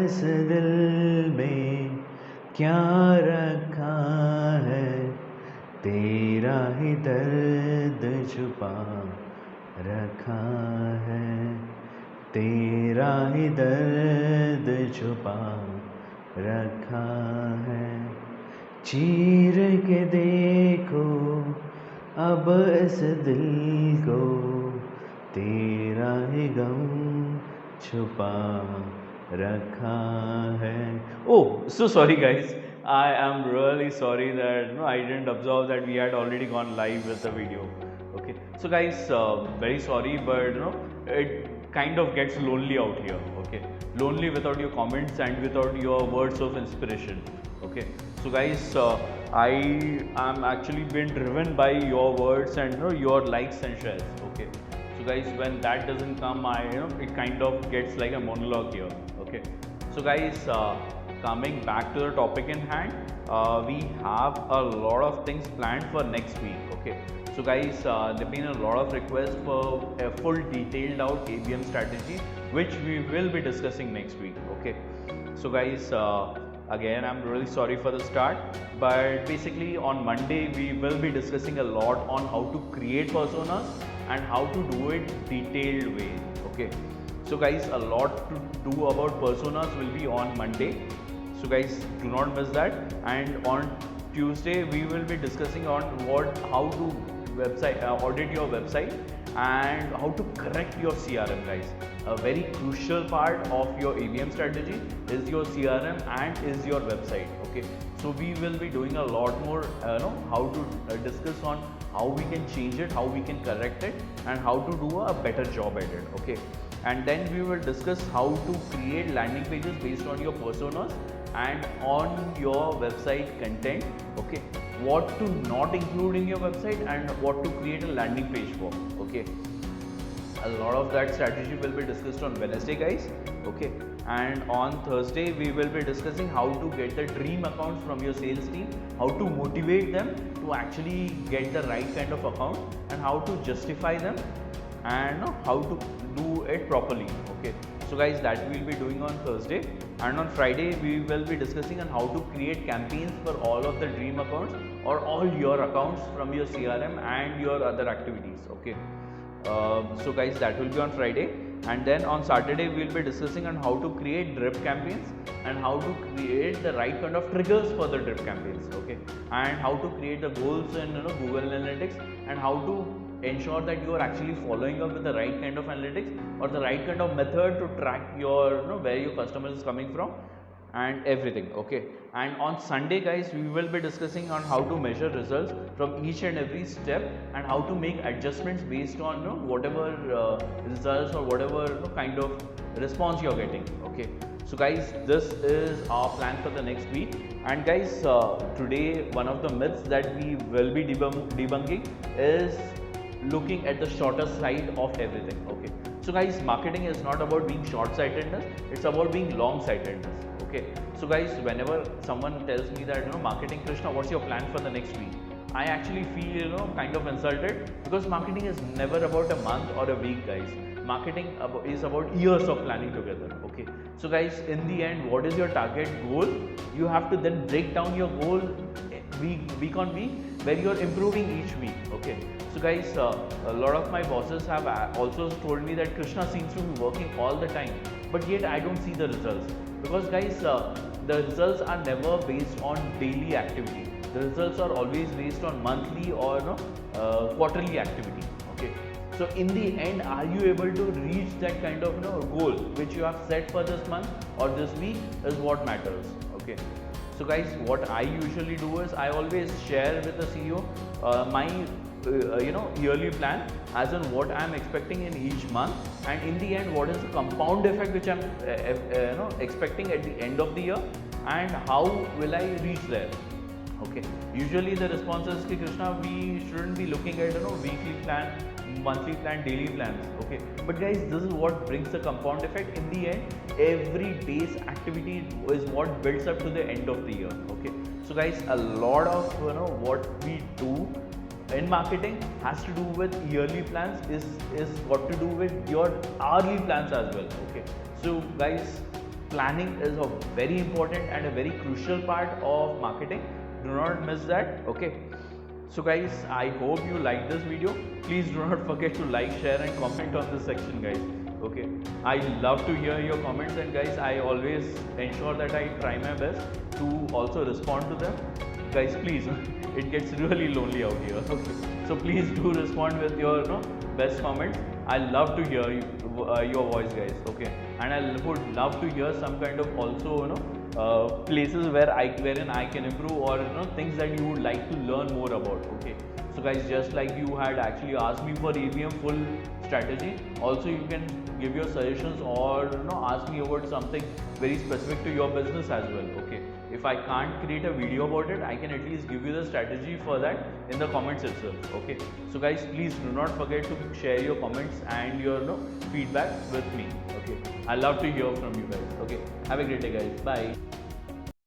इस दिल में क्या रखा है, तेरा ही दर्द छुपा रखा है, तेरा ही दर्द छुपा रखा है। चीर के देखो अब इस दिल को, तेरा ही गम छुपा रखा है. Oh, so sorry guys. I am really sorry that I didn't observe that we had already gone live with the video. Okay, so guys, very sorry, but it kind of gets lonely out here. Okay, lonely without your comments and without your words of inspiration. Okay, so guys, I am actually being driven by your words and your likes and shares. Okay, so guys, when that doesn't come, it kind of gets like a monologue here. Okay, so guys, coming back to the topic in hand, we have a lot of things planned for next week. Okay, so guys, there been a lot of requests for a full detailed out ABM strategy, which we will be discussing next week. Okay, so guys, again, I'm really sorry for the start, but basically on Monday we will be discussing a lot on how to create personas and how to do it detailed way. Okay, so guys, a lot to do about personas will be on Monday, so guys, do not miss that. And on Tuesday we will be discussing on how to audit your website and how to correct your CRM. Guys, a very crucial part of your ABM strategy is your CRM and is your website. Okay, so we will be doing a lot more how to discuss on how we can change it, how we can correct it, and how to do a better job at it. Okay, and then we will discuss how to create landing pages based on your personas and on your website content. Okay, what to not include in your website and what to create a landing page for. Okay, a lot of that strategy will be discussed on Wednesday, guys. Okay, and on Thursday we will be discussing how to get the dream accounts from your sales team, how to motivate them to actually get the right kind of account, and how to justify them, and how to do it properly. Okay, so guys, that we will be doing on Thursday. And on Friday we will be discussing on how to create campaigns for all of the dream accounts or all your accounts from your CRM and your other activities. Okay, so guys, that will be on Friday. And then on Saturday we will be discussing on how to create drip campaigns and how to create the right kind of triggers for the drip campaigns. Okay, and how to create the goals in Google Analytics, and how to ensure that you are actually following up with the right kind of analytics or the right kind of method to track your where your customer is coming from and everything. Okay, and on Sunday, guys, we will be discussing on how to measure results from each and every step and how to make adjustments based on whatever results or whatever kind of response you're getting. Okay, so guys, this is our plan for the next week. And guys, today one of the myths that we will be debunking is looking at the shorter side of everything. Okay, so guys, marketing is not about being short-sightedness, it's about being long-sightedness. Okay, so guys, whenever someone tells me that marketing, Krishna, what's your plan for the next week, I actually feel kind of insulted, because marketing is never about a month or a week, guys. Marketing is about years of planning together. Okay, so guys, in the end, what is your target goal? You have to then break down your goal week on week, where you are improving each week. Okay, so guys, a lot of my bosses have also told me that Krishna seems to be working all the time, but yet I don't see the results, because guys, the results are never based on daily activity. The results are always based on monthly or quarterly activity. Okay, so in the end, are you able to reach that kind of goal which you have set for this month or this week is what matters. Okay, so guys, what I usually do is I always share with the CEO my yearly plan, as in what I am expecting in each month, and in the end what is the compound effect which I am expecting at the end of the year, and how will I reach there. Okay, usually the response is, Krishna, we shouldn't be looking at weekly plan, monthly plan, daily plans. Okay, but guys, this is what brings the compound effect. In the end, every day's activity is what builds up to the end of the year. Okay, so guys, a lot of what we do in marketing has to do with yearly plans, is what to do with your hourly plans as well. Okay, so guys, planning is a very important and a very crucial part of marketing. Do not miss that. Okay, so guys, I hope you like this video. Please do not forget to like, share and comment on this section, guys. Okay, I love to hear your comments, and guys, I always ensure that I try my best to also respond to them. Guys, please, it gets really lonely out here. Okay, so please do respond with your best comments. I love to hear your voice, guys. Okay, and I would love to hear some kind of also places wherein I can improve, or things that you would like to learn more about. Okay, so guys, just like you had actually asked me for ABM full strategy, also you can give your suggestions, or ask me about something very specific to your business as well. Okay, if I can't create a video about it, I can at least give you the strategy for that in the comments itself. Okay, so guys, please do not forget to share your comments and your feedback with me. Okay, I love to hear from you guys. Okay, have a great day, guys. Bye.